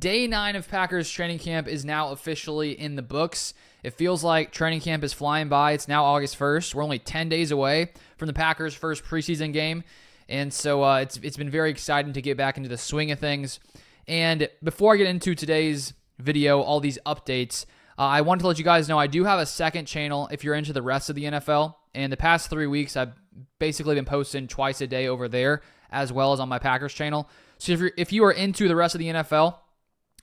Day 9 of Packers training camp is now officially in the books. It feels like training camp is flying by. It's now August 1st. We're only 10 days away from the Packers' first preseason game. And so it's been very exciting to get back into the swing of things. And before I get into today's video, all these updates, I wanted to let you guys know I do have a second channel if you're into the rest of the NFL. And the past 3 weeks, I've basically been posting twice a day over there, as well as on my Packers channel. So if you are into the rest of the NFL,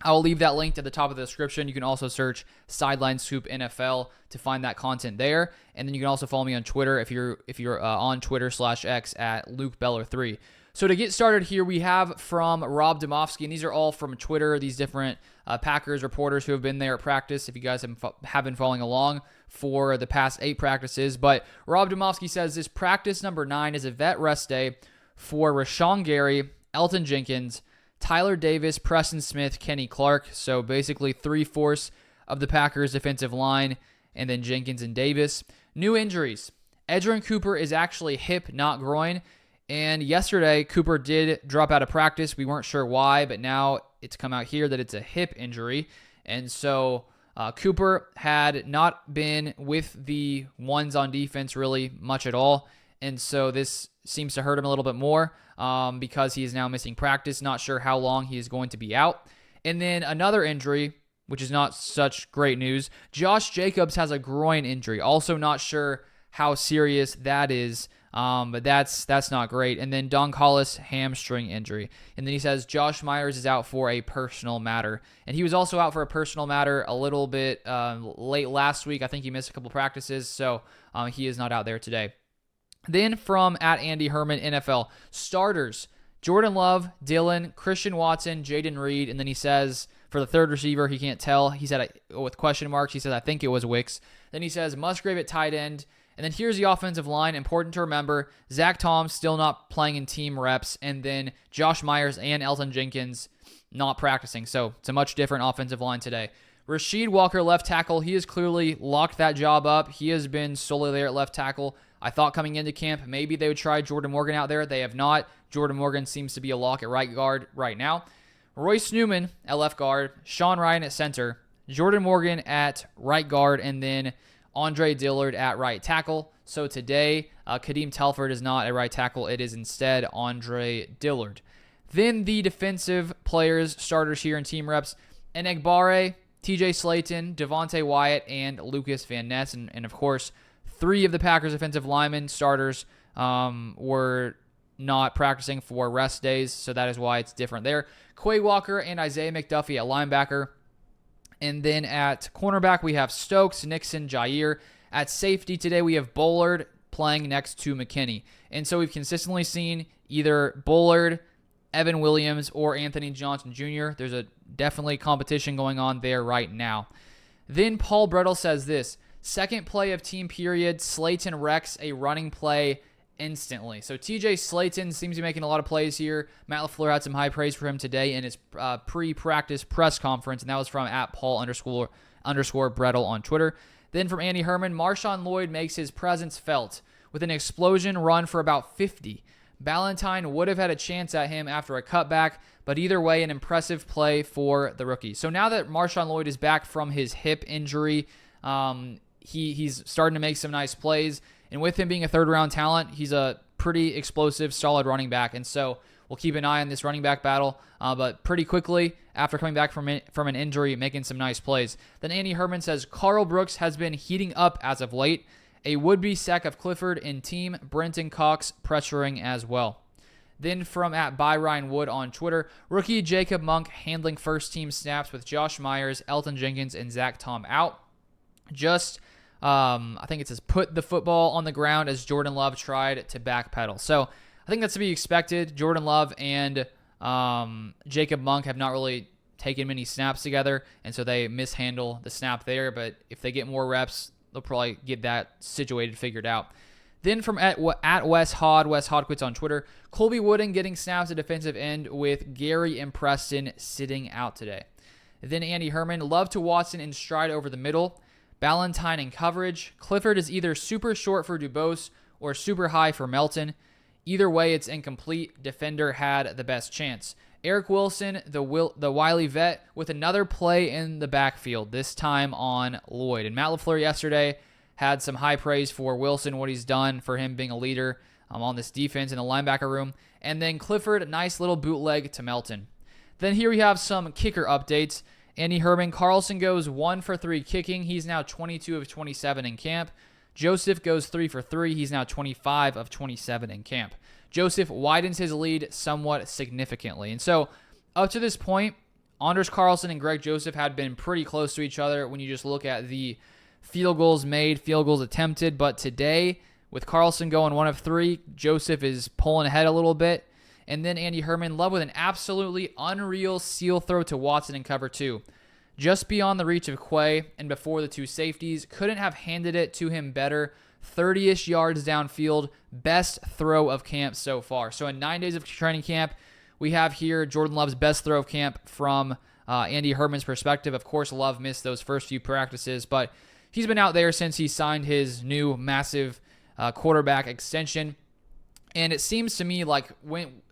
I will leave that link at the top of the description. You can also search Sideline Scoop NFL to find that content there. And then you can also follow me on Twitter if you're on Twitter/X at LukeBeller3. So to get started here, we have from Rob Demovsky, and these are all from Twitter, these different Packers reporters who have been there at practice, if you guys have been following along for the past 8 practices. But Rob Demovsky says this practice number 9 is a vet rest day for Rashawn Gary, Elgton Jenkins, Tyler Davis, Preston Smith, Kenny Clark. So basically 3/4 of the Packers defensive line, and then Jenkins and Davis. New injuries. Edgerrin Cooper is actually hip, not groin. And yesterday, Cooper did drop out of practice. We weren't sure why, but now it's come out here that it's a hip injury. And so Cooper had not been with the ones on defense really much at all. And so this seems to hurt him a little bit more because he is now missing practice. Not sure how long he is going to be out. And then another injury, which is not such great news. Josh Jacobs has a groin injury. Also not sure how serious that is, but that's not great. And then Don Collis, hamstring injury. And then he says Josh Myers is out for a personal matter. And he was also out for a personal matter a little bit late last week. I think he missed a couple practices, so he is not out there today. Then from at Andy Herman NFL, starters, Jordan Love, Dillon, Christian Watson, Jaden Reed, and then he says for the third receiver, he can't tell. He said with question marks, he says I think it was Wicks. Then he says Musgrave at tight end. And then here's the offensive line. Important to remember, Zach Tom still not playing in team reps, and then Josh Myers and Elgton Jenkins not practicing. So it's a much different offensive line today. Rasheed Walker, left tackle. He has clearly locked that job up. He has been solely there at left tackle. I thought coming into camp, maybe they would try Jordan Morgan out there. They have not. Jordan Morgan seems to be a lock at right guard right now. Royce Newman at left guard. Sean Ryan at center. Jordan Morgan at right guard. And then Andre Dillard at right tackle. So today, Kadeem Telford is not at right tackle. It is instead Andre Dillard. Then the defensive players, starters here in team reps. Enagbare, TJ Slayton, Devontae Wyatt, and Lucas Van Ness. And of course, 3 of the Packers offensive linemen starters were not practicing for rest days, so that is why it's different there. Quay Walker and Isaiah McDuffie at linebacker. And then at cornerback, we have Stokes, Nixon, Jair. At safety today, we have Bullard playing next to McKinney. And so we've consistently seen either Bullard, Evan Williams, or Anthony Johnson Jr. There's a definitely competition going on there right now. Then Paul Brettel says this. Second play of team period, Slayton wrecks a running play instantly. So TJ Slayton seems to be making a lot of plays here. Matt LaFleur had some high praise for him today in his pre-practice press conference, and that was from at Paul_Brettel on Twitter. Then from Andy Herman, Marshawn Lloyd makes his presence felt with an explosion run for about 50. Ballantyne would have had a chance at him after a cutback, but either way, an impressive play for the rookie. So now that Marshawn Lloyd is back from his hip injury, he's starting to make some nice plays. And with him being a third-round talent, he's a pretty explosive, solid running back. And so we'll keep an eye on this running back battle. But pretty quickly, after coming back from an injury, making some nice plays. Then Andy Herman says, Carl Brooks has been heating up as of late. A would-be sack of Clifford in team, Brenton Cox pressuring as well. Then from at Byron Wood on Twitter, rookie Jacob Monk handling first-team snaps with Josh Myers, Elgton Jenkins, and Zach Tom out. Just, I think it says, put the football on the ground as Jordan Love tried to backpedal. So I think that's to be expected. Jordan Love and Jacob Monk have not really taken many snaps together, and so they mishandle the snap there. But if they get more reps, they'll probably get that figured out. Then from at Wes Hodquits on Twitter, Colby Wooden getting snaps at defensive end with Gary and Preston sitting out today. Then Andy Herman, Love to Watson in stride over the middle. Ballantyne in coverage. Clifford is either super short for Dubose or super high for Melton. Either way, it's incomplete. Defender had the best chance. Eric Wilson, the wily vet, with another play in the backfield, this time on Lloyd. And Matt LaFleur yesterday had some high praise for Wilson, what he's done for him being a leader on this defense in the linebacker room. And then Clifford, a nice little bootleg to Melton. Then here we have some kicker updates. Andy Herman, Carlson goes 1 for 3 kicking. He's now 22 of 27 in camp. Joseph goes 3 for 3. He's now 25 of 27 in camp. Joseph widens his lead somewhat significantly. And so up to this point, Anders Carlson and Greg Joseph had been pretty close to each other when you just look at the field goals made, field goals attempted. But today, with Carlson going 1 of 3, Joseph is pulling ahead a little bit. And then Andy Herman, Love with an absolutely unreal seal throw to Watson in cover 2. Just beyond the reach of Quay and before the 2 safeties. Couldn't have handed it to him better. 30-ish yards downfield. Best throw of camp so far. So in 9 days of training camp, we have here Jordan Love's best throw of camp from Andy Herman's perspective. Of course, Love missed those first few practices, but he's been out there since he signed his new massive quarterback extension. And it seems to me like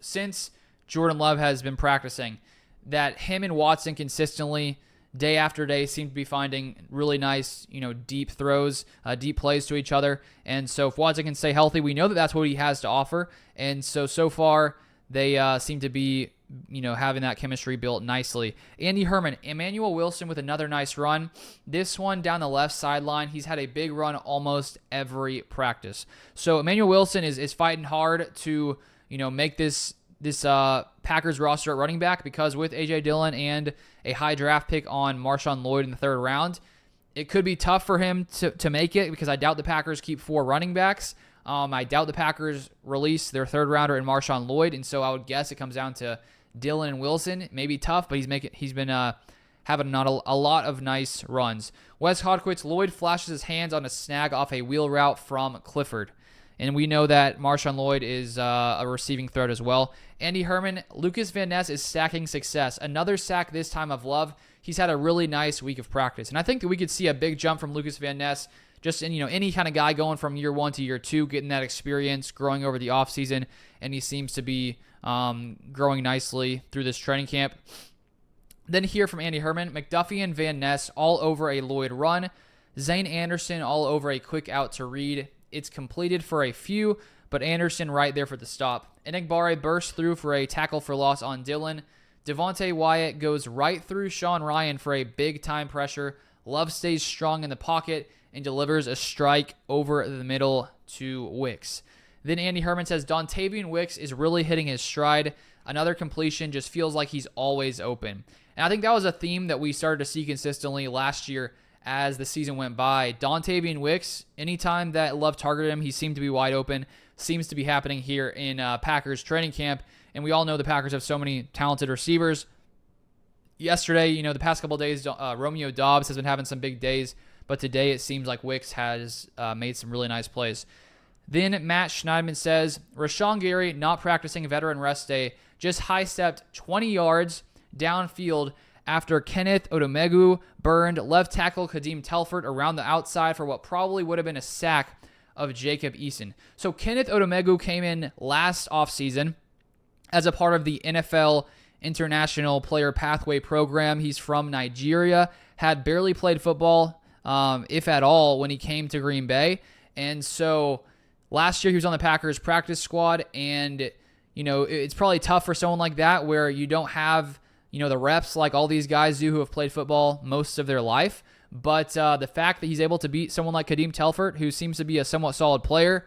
since Jordan Love has been practicing, that him and Watson consistently, day after day, seem to be finding really nice, deep throws, deep plays to each other. And so if Watson can stay healthy, we know that that's what he has to offer. And so far, they seem to be, having that chemistry built nicely. Andy Herman, Emmanuel Wilson with another nice run. This one down the left sideline. He's had a big run almost every practice. So Emmanuel Wilson is fighting hard to, make this Packers roster at running back, because with A.J. Dillon and a high draft pick on Marshawn Lloyd in the 3rd round, it could be tough for him to make it, because I doubt the Packers keep 4 running backs. I doubt the Packers release their 3rd rounder in Marshawn Lloyd, and so I would guess it comes down to Dillon and Wilson. Maybe tough, but he's been having not a lot of nice runs. Wes Hodkwitz, Lloyd flashes his hands on a snag off a wheel route from Clifford. And we know that Marshawn Lloyd is a receiving threat as well. Andy Herman, Lucas Van Ness is stacking success. Another sack this time of Love. He's had a really nice week of practice. And I think that we could see a big jump from Lucas Van Ness, just in any kind of guy going from year 1 to year 2, getting that experience, growing over the offseason. And he seems to be growing nicely through this training camp. Then here from Andy Herman, McDuffie and Van Ness all over a Lloyd run. Zane Anderson all over a quick out to Reed. It's completed for a few, but Anderson right there for the stop. Enagbare bursts through for a tackle for loss on Dillon. Devontae Wyatt goes right through Sean Ryan for a big time pressure. Love stays strong in the pocket and delivers a strike over the middle to Wicks. Then Andy Herman says Dontavian Wicks is really hitting his stride. Another completion, just feels like he's always open. And I think that was a theme that we started to see consistently last year as the season went by. Dontavian Wicks, anytime that Love targeted him, he seemed to be wide open. Seems to be happening here in Packers training camp. And we all know the Packers have so many talented receivers. Yesterday, the past couple of days, Romeo Doubs has been having some big days. But today it seems like Wicks has made some really nice plays. Then Matt Schneidman says, Rashawn Gary not practicing veteran rest day, just high-stepped 20 yards downfield after Kenneth Odomegu burned left tackle Kadeem Telford around the outside for what probably would have been a sack of Jacob Eason. So Kenneth Odomegu came in last offseason as a part of the NFL International Player Pathway Program. He's from Nigeria, had barely played football, if at all, when he came to Green Bay. And so last year he was on the Packers practice squad, and it's probably tough for someone like that where you don't have the reps like all these guys do who have played football most of their life. But the fact that he's able to beat someone like Kadeem Telford, who seems to be a somewhat solid player,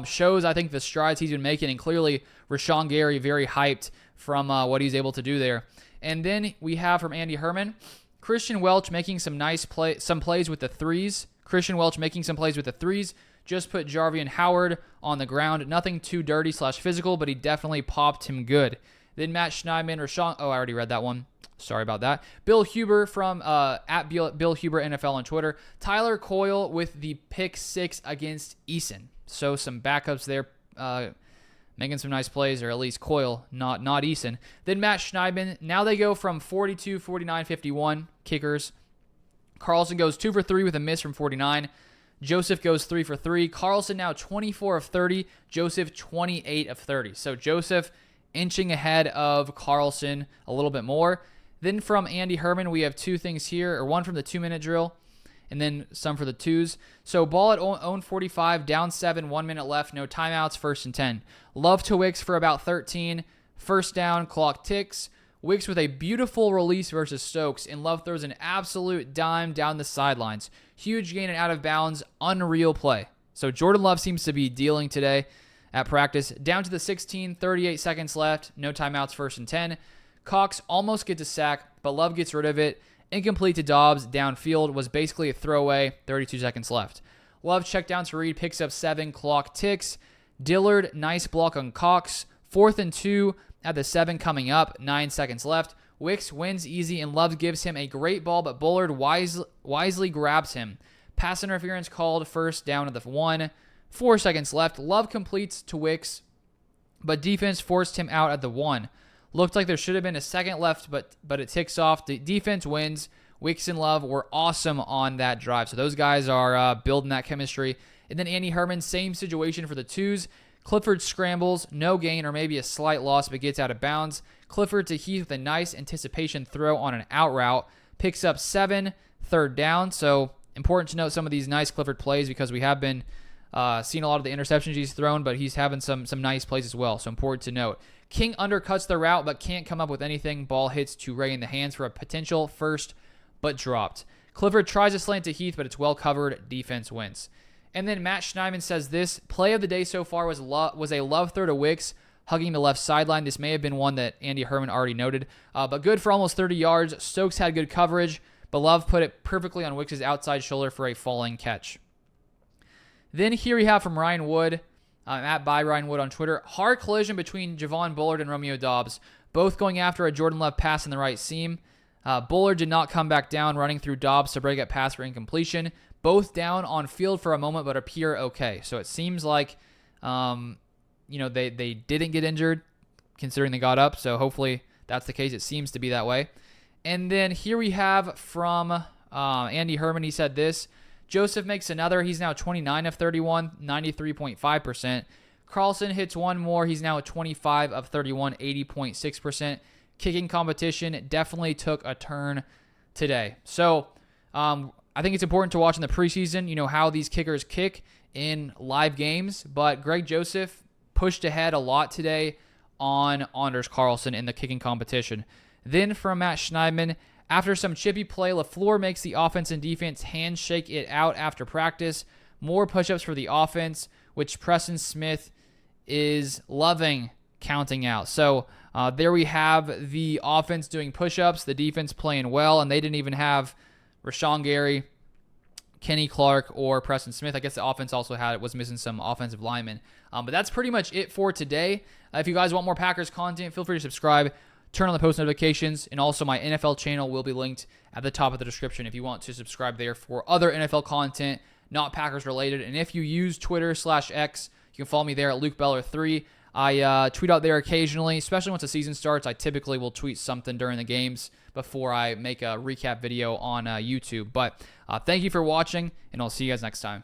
shows, I think, the strides he's been making. And clearly, Rashawn Gary very hyped from what he's able to do there. And then we have from Andy Herman, Christian Welch making some plays with the threes. Christian Welch making some plays with the threes. Just put Jarvian Howard on the ground. Nothing too dirty/physical, but he definitely popped him good. Then Matt Schneidman, Rashawn. Oh, I already read that one. Sorry about that. Bill Huber from at Bill Huber NFL on Twitter. Tyler Coyle with the pick 6 against Eason. So some backups there, making some nice plays, or at least Coyle, not Eason. Then Matt Schneidman. Now they go from 42, 49, 51 kickers. Carlson goes 2 for 3 with a miss from 49. Joseph goes 3 for 3. Carlson now 24 of 30. Joseph 28 of 30. So Joseph inching ahead of Carlson a little bit more. Then from Andy Herman, we have two things here, or one from the 2-minute drill, and then some for the twos. So ball at own 45, down 7, 1 minute left, no timeouts, 1st and 10. Love to Wicks for about 13. First down, clock ticks. Wicks with a beautiful release versus Stokes, and Love throws an absolute dime down the sidelines. Huge gain and out of bounds, unreal play. So Jordan Love seems to be dealing today at practice. Down to the 16, 38 seconds left, no timeouts, 1st and 10. Cox almost gets a sack, but Love gets rid of it. Incomplete to Dobbs, downfield, was basically a throwaway, 32 seconds left. Love checked down to Reed, picks up 7, clock ticks. Dillard, nice block on Cox. 4th and 2 at the 7 coming up, 9 seconds left. Wicks wins easy, and Love gives him a great ball, but Bullard wisely grabs him. Pass interference called, first down at the 1. 4 seconds left. Love completes to Wicks, but defense forced him out at the 1. Looked like there should have been a second left, but it ticks off. The defense wins. Wicks and Love were awesome on that drive. So those guys are building that chemistry. And then Andy Herman, same situation for the twos. Clifford scrambles, no gain or maybe a slight loss, but gets out of bounds. Clifford to Heath with a nice anticipation throw on an out route. Picks up 7, 3rd down. So important to note some of these nice Clifford plays because we have been seeing a lot of the interceptions he's thrown, but he's having some nice plays as well. So important to note. King undercuts the route but can't come up with anything. Ball hits to Ray in the hands for a potential first, but dropped. Clifford tries a slant to Heath, but it's well covered. Defense wins. And then Matt Schneidman says this, play of the day so far was a Love throw to Wicks, hugging the left sideline. This may have been one that Andy Herman already noted, but good for almost 30 yards. Stokes had good coverage, but Love put it perfectly on Wicks' outside shoulder for a falling catch. Then here we have from Ryan Wood, at by Ryan Wood on Twitter, hard collision between Javon Bullard and Romeo Doubs, both going after a Jordan Love pass in the right seam. Bullard did not come back down, running through Doubs to break up pass for incompletion. Both down on field for a moment, but appear okay. So it seems like, they didn't get injured, considering they got up. So hopefully that's the case. It seems to be that way. And then here we have from Andy Herman. He said this. Joseph makes another. He's now 29 of 31, 93.5%. Carlson hits one more. He's now at 25 of 31, 80.6%. Kicking competition definitely took a turn today. So I think it's important to watch in the preseason, how these kickers kick in live games. But Greg Joseph pushed ahead a lot today on Anders Carlson in the kicking competition. Then from Matt Schneidman, after some chippy play, LaFleur makes the offense and defense handshake it out after practice. More push-ups for the offense, which Preston Smith is loving counting out. So there we have the offense doing push-ups, the defense playing well, and they didn't even have Rashawn Gary, Kenny Clark, or Preston Smith. I guess the offense also was missing some offensive linemen. But that's pretty much it for today. If you guys want more Packers content, feel free to subscribe. Turn on the post notifications, and also my NFL channel will be linked at the top of the description if you want to subscribe there for other NFL content, not Packers related. And if you use Twitter/X, you can follow me there at LukeBeller3. I tweet out there occasionally, especially once the season starts. I typically will tweet something during the games before I make a recap video on YouTube. But thank you for watching, and I'll see you guys next time.